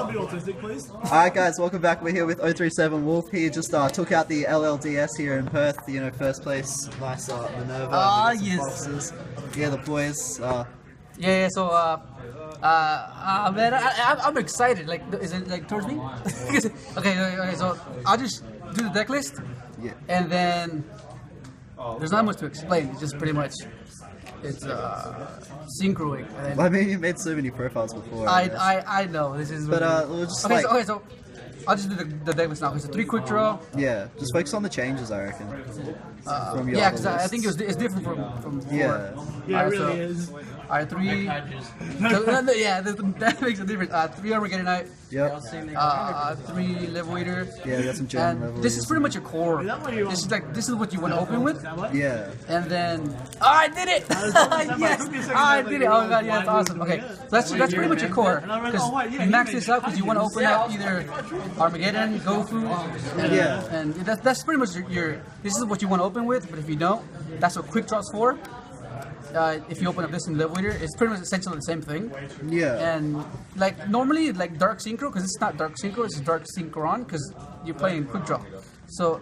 Alright guys, welcome back. We're here with 037 Wolf. He just took out the LLDS here in Perth, you know, first place. Nice minerva. Yes. Boxes. Yeah, the boys. So man, I'm excited. Like, is it like towards me? okay, so I'll just do the deck list. Yeah. And then there's not much to explain. It's just pretty much it's synchroing. Well, I mean, you made so many profiles before. I know this is. But we'll just okay, so I'll just do the deck list now. Okay, so 3 quick draw. Yeah, just focus on the changes, I reckon. From your yeah, because I think it's different from before. Yeah, it really is. Alright, 3. Yeah, that makes a difference. 3 Armageddon. Yep. 3 liberator. Yeah, we got some gem level. This is pretty much your core. This is what you want to open with. Yeah. And then I did it! Yes! I did it! Oh god, yeah, that's awesome. Okay, so that's pretty much your core. Because you max this up because you want to open up either Armageddon, gofu, and that's pretty much your. This is what you want to open with. But if you don't, that's what quick draw's for. If you open up this in liberator, it's pretty much essentially the same thing. Yeah. And like normally, like dark synchro, because it's not dark synchro, it's dark synchron, because you're playing quick draw. So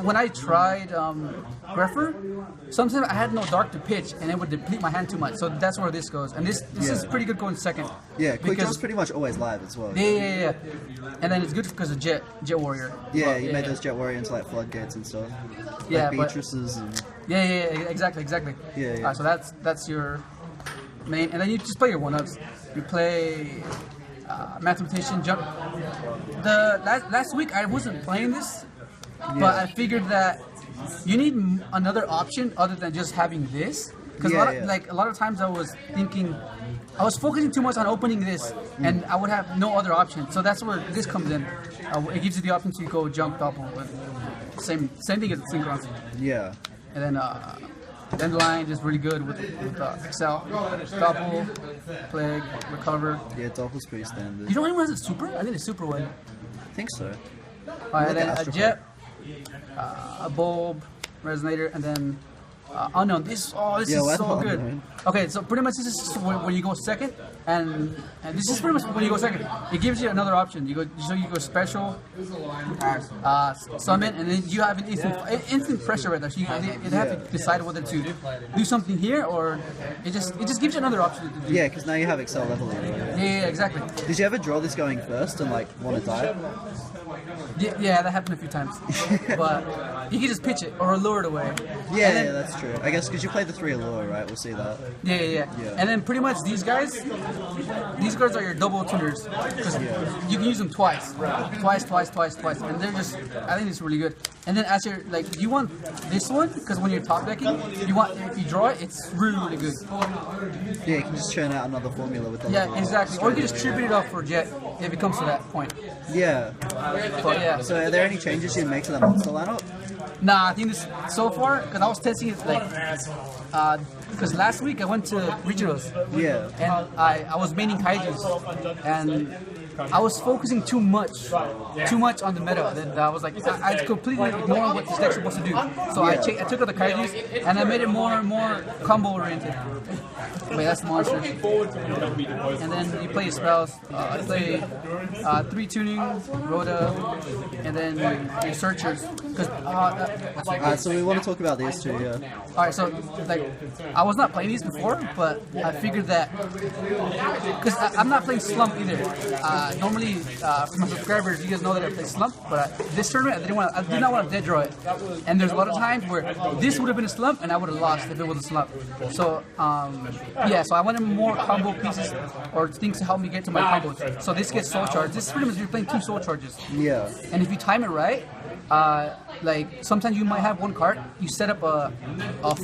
when I tried Greffer, sometimes I had no dark to pitch, and it would deplete my hand too much. So that's where this goes. And this is pretty good going second. Yeah, quick draw's pretty much always live as well. Yeah. And then it's good because of Jet Warrior. Yeah, you made those Jet Warrior into like floodgates and stuff. Yeah, like Beatrices and. Yeah, exactly. Yeah. So that's your main, and then you just play your one-ups. You play mathematician jump. The last week I wasn't playing this, but I figured that you need another option other than just having this. Because a lot of times I was thinking, I was focusing too much on opening this, and I would have no other option. So that's where this comes in. It gives you the option to go jump double with same thing as the synkron. Yeah. And then dandylion is really good with accel, double, plague, recover. Yeah, double's pretty standard. You know anyone has a super? I think it's super one. I think so. And then a jet, a bulb, resonator, and then unknown. This is so good. Unknown. Okay, so pretty much this is when you go second, and this is pretty much when you go second. It gives you another option. You go special, summon, and then you have an instant pressure right there. So you have to decide whether to do something here or it just gives you another option to do. Yeah, because now you have accel leveling. Yeah, exactly. Did you ever draw this going first and like want to die? Yeah, that happened a few times. But you can just pitch it or allure it away. Yeah, that's true. I guess because you played the 3 allure, right? We'll see that. Yeah. And then pretty much these guys are your double tuners because you can use them twice, and they're just. I think it's really good. And then as you're like, you want this one because when you're top decking, if you draw it, it's really good. Yeah, you can just churn out another formula with the. Yeah, exactly. Or you can just tribute it up for Jet if it comes to that point. Yeah. But yeah. So are there any changes you make to the monster lineup? Nah, I think this so far because I was testing it like because last week I went to regionals. Yeah. And I was maining kaijus and I was focusing too much on the meta. Then I was like I completely ignored what this deck's supposed to do. So I took out the kaijus and I made it more and more combo oriented. Wait, that's the monster. And then you play your spells. I play 3 tuning, Rhoda, and then your searchers. So we want to talk about these two, yeah. Alright, so like I was not playing these before, but I figured that because I'm not playing slump either. Normally, for my subscribers, you guys know that I play slump, but this tournament I did not want to dead draw it. And there's a lot of times where this would have been a slump and I would have lost if it was a slump. So so I wanted more combo pieces or things to help me get to my combos. So this gets soul charge. This is pretty much you're playing 2 soul charges. Yeah. And if you time it right, like sometimes you might have one card, you set up a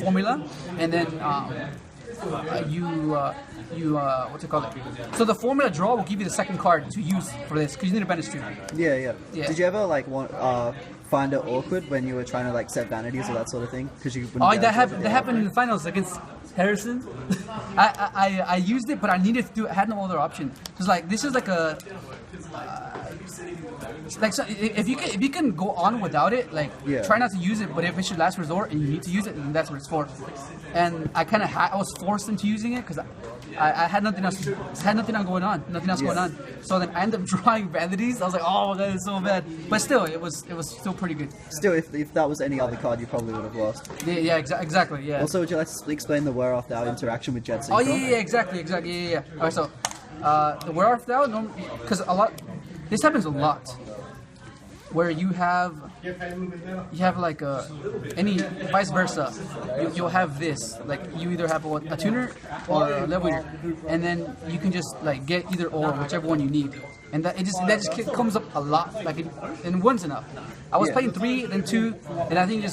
formula, and then what's it called? So the formula draw will give you the second card to use for this because you need a banish too. Yeah. Did you ever like find it awkward when you were trying to like set vanities or that sort of thing? Because you that happened in the finals against Harrison. I used it, but I needed to do. I had no other option. Because like this is like a. Like so if you can go on without it, like try not to use it. But if it's your last resort and you need to use it, then that's what it's for. And I kind of I was forced into using it because I had nothing else. Had nothing else going on. So then I ended up drawing vanities. I was like, oh, that is so bad. But still, it was still pretty good. Still, if that was any other card, you probably would have lost. Yeah, exactly. Yeah. Also, would you like to explain the wear off thou interaction with Jet Synchron? Oh yeah, exactly. Yeah. Alright, so the wear off thou, because this happens a lot, where you have like any vice versa. You'll have this, like you either have a tuner or a level eater, and then you can just like get either or, whichever one you need, and that just comes up a lot. Like and one's enough. I was playing 3, then 2, and I think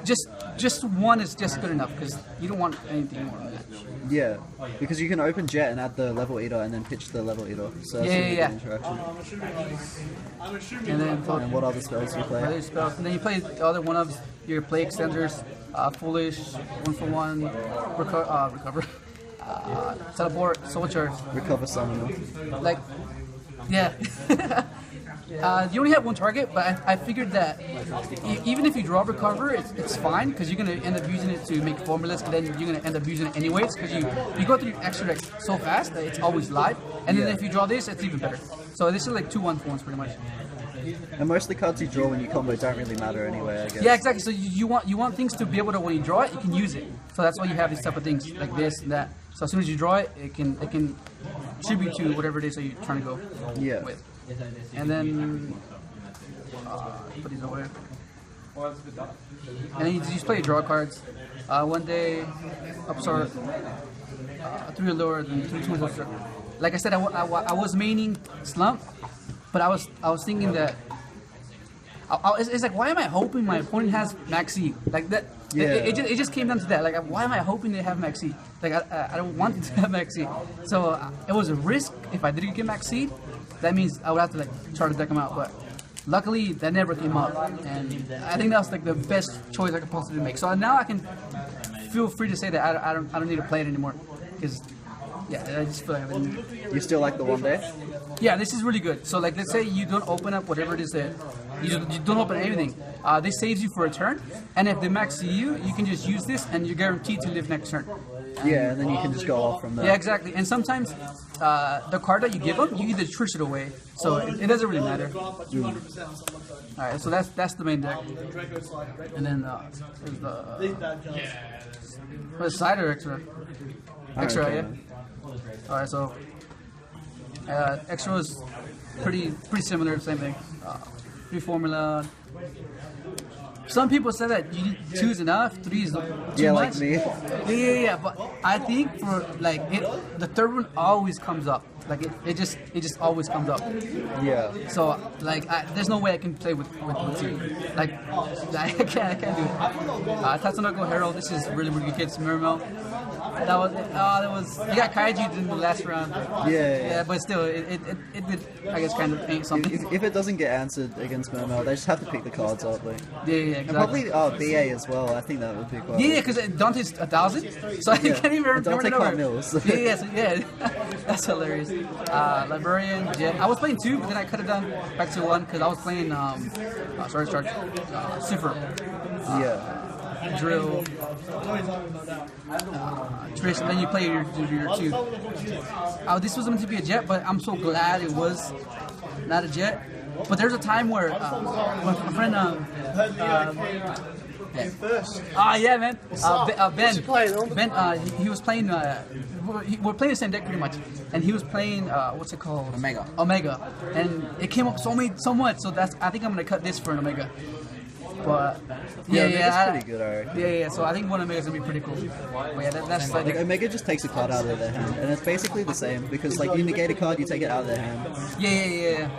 just 1 is just good enough because you don't want anything more than that. Yeah, because you can open Jet and add the level eater and then pitch the level eater. So that's a good interaction. And what other spells do you play? Other spells, and then you play the other one of your play extenders, Foolish, 1-for-1, recover, teleport, soul charge, Recover summoner. like, yeah. You only have one target, but I figured that even if you draw recover, it's fine because you're gonna end up using it to make formulas, and then you're gonna end up using it anyways because you go through your extra deck so fast that it's always live, and then if you draw this, it's even better. So this is like 2 1-for-1s pretty much. And most of the cards you draw when you combo don't really matter anyway, I guess. Yeah, exactly. So you want things to be able to, when you draw it, you can use it. So that's why you have these type of things like this and that. So as soon as you draw it, it can contribute to whatever it is that you're trying to go with. And then put these away. And then you just play your draw cards. One day, upstart, 3 allure, then 3 tools upstart. Like I said, I was maining slump, but I was thinking that it's like, why am I hoping my opponent has max E? Like that. Yeah. It just came down to that. Like, why am I hoping they have max E? Like I don't want them to have max E. So it was a risk if I didn't get max E. That means I would have to like try to deck them out, but luckily that never came up, and I think that was like the best choice I could possibly make. So now I can feel free to say that I don't need to play it anymore, because I just feel like I didn't. You still like the one day? Yeah, this is really good. So like, let's say you don't open up whatever it is that you don't open anything. This saves you for a turn, and if they max you can just use this, and you're guaranteed to live next turn. And then you can just go off from there. Yeah, exactly. And sometimes the card that you give them, you either trish it away, so it doesn't really matter. Alright, so that's the main deck. And then there's the side or extra? Extra, yeah. Alright, so extra was pretty similar, same thing. 3 formula. Some people say that you need 2 is enough, 3 is too much. Like me. Yeah. But I think for like the third one always comes up. Like it just always comes up. Yeah. So like there's no way I can play with 2. Like I can't do it. Tatsunoko Herald. This is really good kids. Minerva. That was you got kaiju in the last round. Yeah. But still, it did, I guess, kind of paint something. If it doesn't get answered against Momo, they just have to pick the cards up. Like. Yeah, exactly. And probably BA as well. I think that would be quite. Yeah, because Dante's 1,000, so I can't even remember the number. Mills. Yeah, that's hilarious. Librarian, Jet. I was playing 2, but then I cut it down back to 1 because I was playing Cipher. Drill, Trish, and then you play your 2. This was meant to be a Jet, but I'm so glad it was not a Jet. But there's a time where my friend yeah, man. Ben, he was playing. We're playing the same deck pretty much, and he was playing what's it called? Omega, and it came up so much. So I think I'm gonna cut this for an Omega. But it's pretty good, alright. Yeah. So I think one Omega is gonna be pretty cool. But yeah, that's like Omega just takes a card out of their hand, and it's basically the same because like you negate a card, you take it out of their hand. Yeah.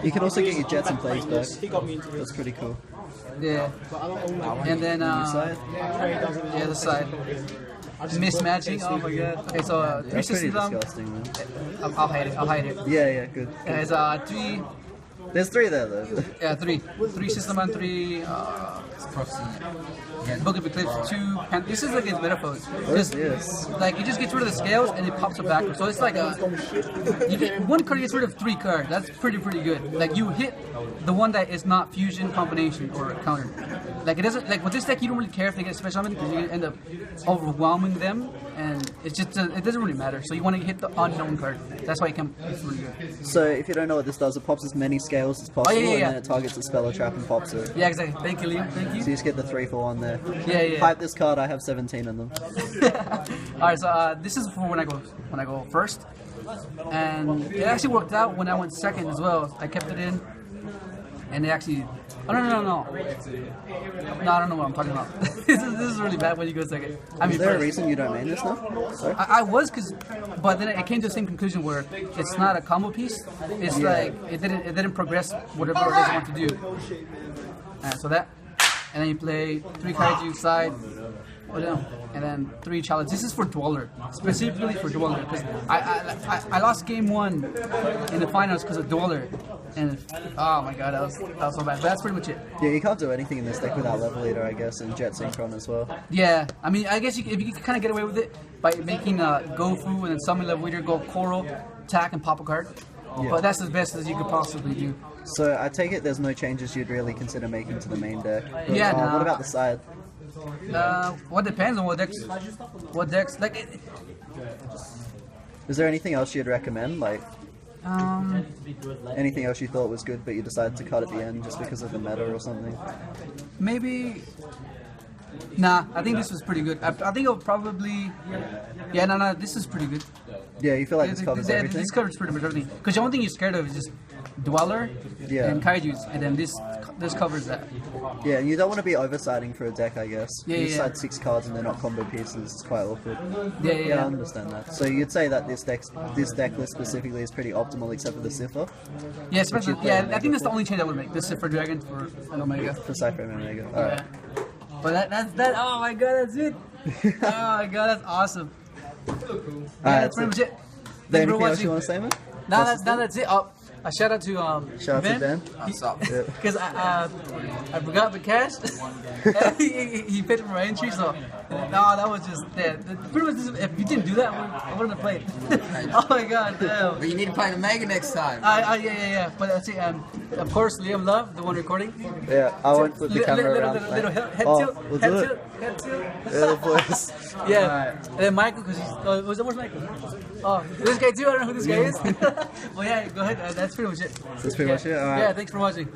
You can also get your Jets and Plagues back. That's pretty cool. Yeah. And then the side. Mismatching. Oh my god. Okay, so that's pretty disgusting, man. I'll hide it. Yeah, good. It's 3 There's 3 there though. Yeah, 3. 3 system and 3 Book of Eclipse, 2 Pan. This is like his metaphors. Yes. Like it just gets rid of the scales and it pops it backwards. So it's like you get one card gets rid of 3 cards. That's pretty good. Like you hit the one that is not fusion, combination, or counter. Like it doesn't like with this deck you don't really care if they get special summon because you're gonna end up overwhelming them and it's just it doesn't really matter. So you want to hit the unknown card. That's why it's really good. So if you don't know what this does, it pops as many scales as possible, yeah. and then it targets a spell or trap and pops it. Yeah, exactly. Thank you, Liam. Thank you. So you just get the 3 for 1 there. Yeah. Hype this card. I have 17 of them. Alright, so this is for when I go first, and it actually worked out when I went second as well. I kept it in, and it actually. Oh no! No, I don't know what I'm talking about. This is really bad when you go second. I mean, Is there first. a reason you don't main this now? Sorry? I was but then it came to the same conclusion where it's not a combo piece. It's like it didn't progress whatever it is I want to do. So that, and then you play 3 kaiju side, and then 3 challenge. This is for Dweller, specifically for Dweller, because I lost game 1 in the finals because of Dweller, and oh my god, that was so bad. But that's pretty much it. Yeah, you can't do anything in this deck without level leader, I guess, and jet synchron as well. Yeah, I mean, I guess if you can kind of get away with it by making gofu and then summon level leader, go coral, attack, and pop a card. Yeah. But that's as best as you could possibly do. So I take it there's no changes you'd really consider making to the main deck. But, Yeah. Nah. What about the side? What depends on what decks like. Is there anything else you'd recommend? Like anything else you thought was good but you decided to cut at the end just because of the meta or something? Maybe. Nah, I think this was pretty good. I think it'll probably. Yeah, no, this is pretty good. Yeah, you feel like this covers everything? This covers pretty much everything. Because the only thing you're scared of is just Dweller and Kaijus, and then this covers that. Yeah, and you don't want to be oversiding for a deck, I guess. You side 6 cards and they're not combo pieces. It's quite awkward. Yeah, I understand that. So you'd say that this deck list specifically is pretty optimal, except for the Cipher? Yeah, especially. Yeah, I think that's the only change I would make. The Cipher Dragon for Omega. For Cypher and Omega. Alright. But that's that. Oh my god, that's it. Oh my god, that's awesome. Yeah, that's pretty much it. Anything else you want to say, man? No, that's it. A shout out to Ben. What's up? Because I forgot the cash. he paid for my entry, so that was just pretty much. If you didn't do that, I wouldn't have played. Oh my god, damn. But you need to play the Mega next time. Yeah. But that's it. Of course, Liam Love, the one recording. Yeah, I won't flip the camera around. Little head tilt. Yeah, boys. Yeah, and then Michael, because where's Michael? Oh, this guy too. I don't know who this guy is. Well, yeah, go ahead. That's pretty much it. That's pretty much it. All right. Yeah, thanks for watching.